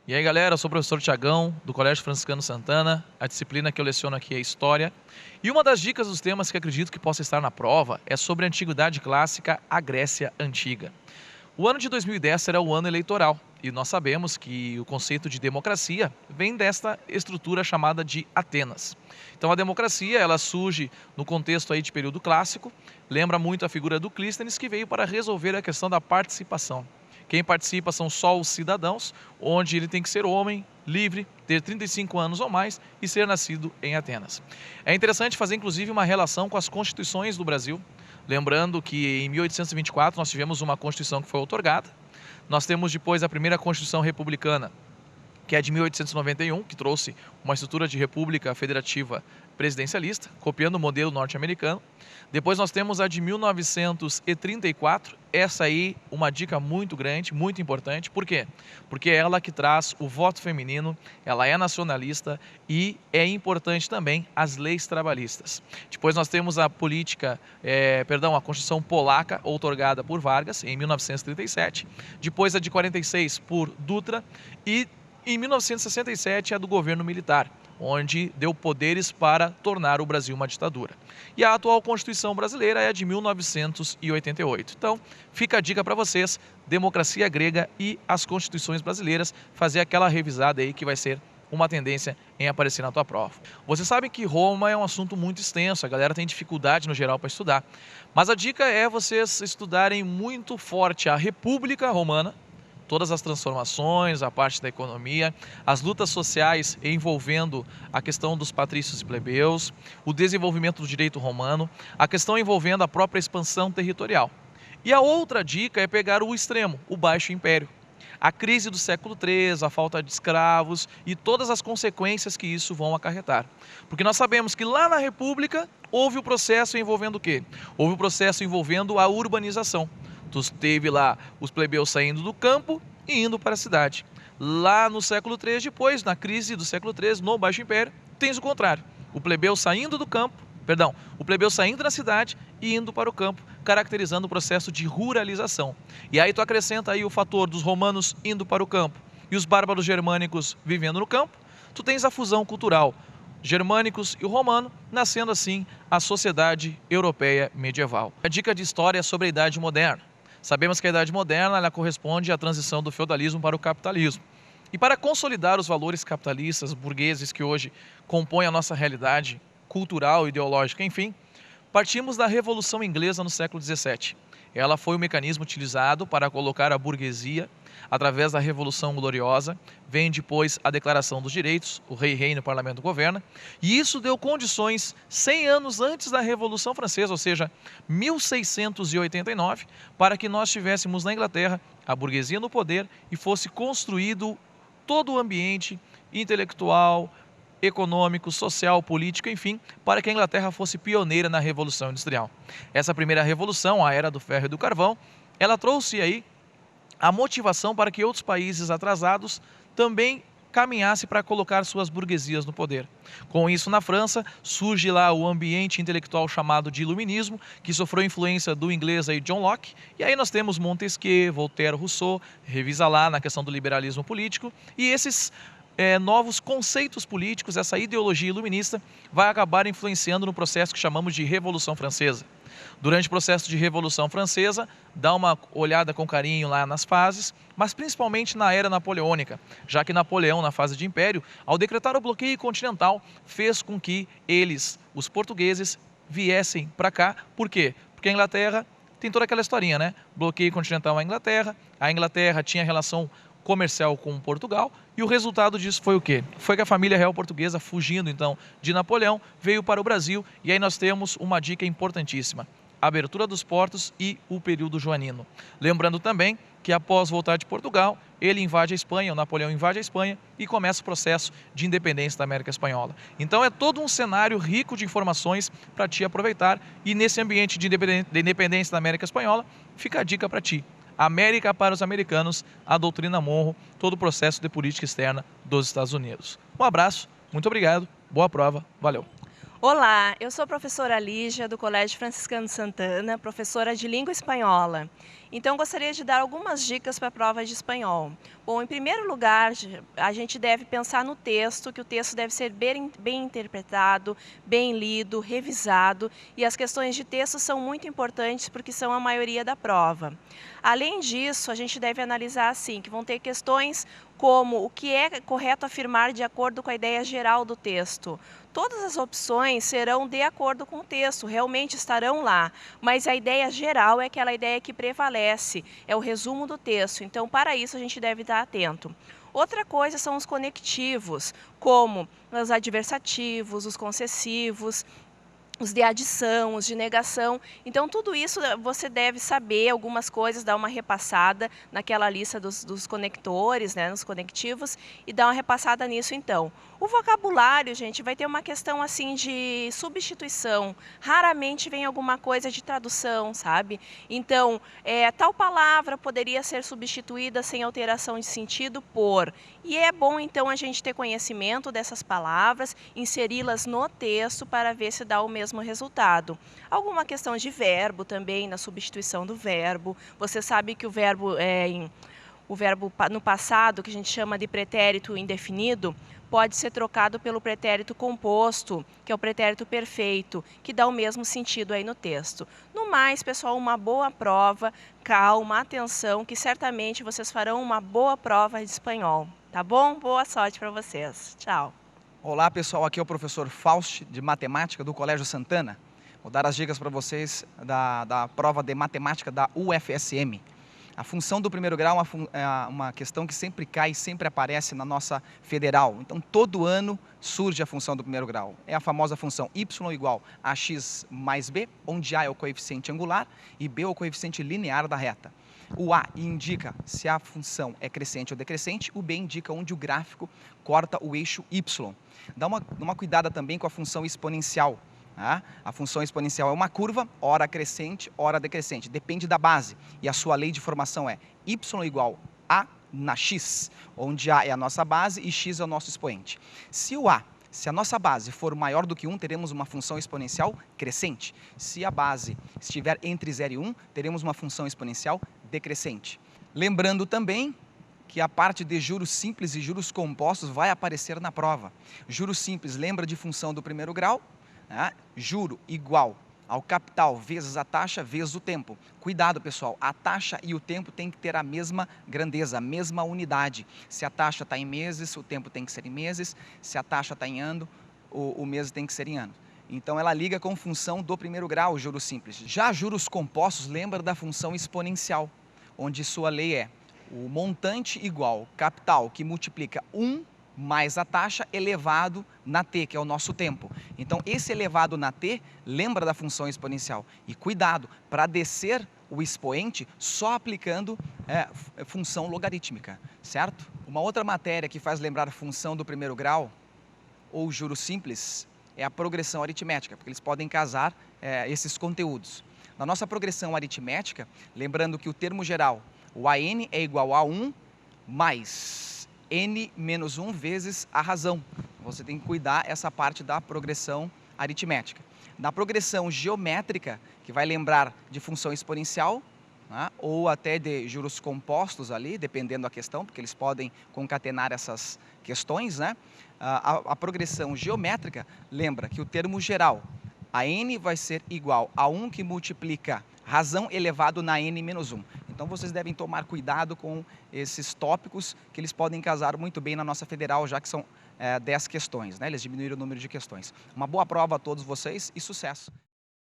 E aí galera, eu sou o professor Tiagão, do Colégio Franciscano Santana. A disciplina que eu leciono aqui é História. E uma das dicas dos temas que acredito que possa estar na prova é sobre a Antiguidade Clássica, a Grécia Antiga. O ano de 2010 será o ano eleitoral, e nós sabemos que o conceito de democracia vem desta estrutura chamada de Atenas. Então a democracia, ela surge no contexto aí de período clássico, lembra muito a figura do Clístenes, que veio para resolver a questão da participação. Quem participa são só os cidadãos, onde ele tem que ser homem, livre, ter 35 anos ou mais e ser nascido em Atenas. É interessante fazer inclusive uma relação com as constituições do Brasil, lembrando que em 1824 nós tivemos uma Constituição que foi outorgada, nós temos depois a primeira Constituição Republicana, que é de 1891, que trouxe uma estrutura de república federativa presidencialista, copiando o modelo norte-americano. Depois nós temos a de 1934, essa aí uma dica muito grande, muito importante. Por quê? Porque é ela que traz o voto feminino, ela é nacionalista e é importante também as leis trabalhistas. Depois nós temos a a Constituição Polaca, outorgada por Vargas, em 1937. Depois a de 46 por Dutra e em 1967, a do governo militar, onde deu poderes para tornar o Brasil uma ditadura. E a atual Constituição brasileira é a de 1988. Então, fica a dica para vocês, democracia grega e as constituições brasileiras, fazer aquela revisada aí que vai ser uma tendência em aparecer na tua prova. Vocês sabem que Roma é um assunto muito extenso, a galera tem dificuldade no geral para estudar, mas a dica é vocês estudarem muito forte a República Romana, todas as transformações, a parte da economia, as lutas sociais envolvendo a questão dos patrícios e plebeus, o desenvolvimento do direito romano, a questão envolvendo a própria expansão territorial. E a outra dica é pegar o extremo, o Baixo Império. A crise do século III, a falta de escravos e todas as consequências que isso vão acarretar. Porque nós sabemos que lá na República houve o processo envolvendo o quê? Houve o processo envolvendo a urbanização. Tu teve lá os plebeus saindo do campo e indo para a cidade. Lá no século III, depois, na crise do século III, no Baixo Império, tens o contrário. O plebeu saindo da cidade e indo para o campo, caracterizando o processo de ruralização. E aí tu acrescenta aí o fator dos romanos indo para o campo e os bárbaros germânicos vivendo no campo, tu tens a fusão cultural, germânicos e o romano, nascendo assim a sociedade europeia medieval. A dica de história é sobre a Idade Moderna. Sabemos que a Idade Moderna ela corresponde à transição do feudalismo para o capitalismo. E para consolidar os valores capitalistas, burgueses que hoje compõem a nossa realidade cultural, ideológica, enfim, partimos da Revolução Inglesa no século XVII. Ela foi o mecanismo utilizado para colocar a burguesia através da Revolução Gloriosa, vem depois a Declaração dos Direitos, o Rei reina, o Parlamento governa, e isso deu condições 100 anos antes da Revolução Francesa, ou seja, 1689, para que nós tivéssemos na Inglaterra a burguesia no poder e fosse construído todo o ambiente intelectual, econômico, social, político, enfim, para que a Inglaterra fosse pioneira na Revolução Industrial. Essa primeira revolução, a Era do Ferro e do Carvão, ela trouxe aí a motivação para que outros países atrasados também caminhassem para colocar suas burguesias no poder. Com isso, na França, surge lá o ambiente intelectual chamado de Iluminismo, que sofreu influência do inglês aí John Locke, e aí nós temos Montesquieu, Voltaire, Rousseau, revisa lá na questão do liberalismo político, e esses novos conceitos políticos, essa ideologia iluminista, vai acabar influenciando no processo que chamamos de Revolução Francesa. Durante o processo de Revolução Francesa, dá uma olhada com carinho lá nas fases, mas principalmente na era napoleônica, já que Napoleão, na fase de império, ao decretar o bloqueio continental, fez com que eles, os portugueses, viessem para cá. Por quê? Porque a Inglaterra tem toda aquela historinha, né? Bloqueio continental à Inglaterra, a Inglaterra tinha relação comercial com Portugal, e o resultado disso foi o quê? Foi que a família real portuguesa, fugindo então de Napoleão, veio para o Brasil, e aí nós temos uma dica importantíssima: a abertura dos portos e o período joanino. Lembrando também que após voltar de Portugal, ele invade a Espanha, o Napoleão invade a Espanha e começa o processo de independência da América Espanhola. Então é todo um cenário rico de informações para te aproveitar, e nesse ambiente de independência da América Espanhola, fica a dica para ti. América para os americanos, a doutrina Monroe, todo o processo de política externa dos Estados Unidos. Um abraço, muito obrigado, boa prova, valeu! Olá, eu sou a professora Lígia, do Colégio Franciscano Santana, professora de língua espanhola. Então, gostaria de dar algumas dicas para a prova de espanhol. Bom, em primeiro lugar, a gente deve pensar no texto, que o texto deve ser bem interpretado, bem lido, revisado, e as questões de texto são muito importantes porque são a maioria da prova. Além disso, a gente deve analisar assim, que vão ter questões como o que é correto afirmar de acordo com a ideia geral do texto. Todas as opções serão de acordo com o texto, realmente estarão lá, mas a ideia geral é aquela ideia que prevalece, é o resumo do texto, então para isso a gente deve estar atento. Outra coisa são os conectivos, como os adversativos, os concessivos, os de adição, os de negação. Então, tudo isso você deve saber algumas coisas, dar uma repassada naquela lista dos conectores, né, nos conectivos, e dar uma repassada nisso então. O vocabulário, gente, vai ter uma questão assim de substituição. Raramente vem alguma coisa de tradução, sabe? Então, tal palavra poderia ser substituída sem alteração de sentido por. E é bom então a gente ter conhecimento dessas palavras, inseri-las no texto para ver se dá o mesmo resultado. Alguma questão de verbo também, na substituição do verbo. Você sabe que o verbo no passado, que a gente chama de pretérito indefinido, pode ser trocado pelo pretérito composto, que é o pretérito perfeito, que dá o mesmo sentido aí no texto. No mais, pessoal, uma boa prova, calma, atenção, que certamente vocês farão uma boa prova de espanhol, tá bom? Boa sorte para vocês. Tchau. Olá pessoal, aqui é o professor Fausto de Matemática do Colégio Santana. Vou dar as dicas para vocês da prova de Matemática da UFSM. A função do primeiro grau é uma questão que sempre cai, sempre aparece na nossa federal. Então todo ano surge a função do primeiro grau. É a famosa função y igual a x mais b, onde a é o coeficiente angular e b é o coeficiente linear da reta. O A indica se a função é crescente ou decrescente, o B indica onde o gráfico corta o eixo Y. Dá uma cuidada também com a função exponencial. Tá? A função exponencial é uma curva, ora crescente, ora decrescente. Depende da base. E a sua lei de formação é y igual a na x, onde a é a nossa base e x é o nosso expoente. Se a nossa base for maior do que 1, teremos uma função exponencial crescente. Se a base estiver entre 0 e 1, teremos uma função exponencial decrescente. Lembrando também que a parte de juros simples e juros compostos vai aparecer na prova. Juros simples lembra de função do primeiro grau, né? Juro igual ao capital vezes a taxa vezes o tempo. Cuidado, pessoal, a taxa e o tempo tem que ter a mesma grandeza, a mesma unidade. Se a taxa está em meses, o tempo tem que ser em meses. Se a taxa está em ano, o mês tem que ser em anos. Então ela liga com função do primeiro grau, juros simples. Já juros compostos lembra da função exponencial, onde sua lei é o montante igual capital que multiplica 1 mais a taxa elevado na t, que é o nosso tempo. Então, esse elevado na t lembra da função exponencial. E cuidado, para descer o expoente, só aplicando função logarítmica, certo? Uma outra matéria que faz lembrar a função do primeiro grau, ou juros simples, é a progressão aritmética, porque eles podem casar esses conteúdos. Na nossa progressão aritmética, lembrando que o termo geral, o AN é igual a 1 mais n menos 1 vezes a razão. Você tem que cuidar essa parte da progressão aritmética. Na progressão geométrica, que vai lembrar de função exponencial, né, ou até de juros compostos ali, dependendo da questão, porque eles podem concatenar essas questões, né? A progressão geométrica lembra que o termo geral, a n vai ser igual a 1 que multiplica razão elevado na n menos 1. Então vocês devem tomar cuidado com esses tópicos, que eles podem casar muito bem na nossa federal, já que são 10 questões, né? Eles diminuíram o número de questões. Uma boa prova a todos vocês e sucesso!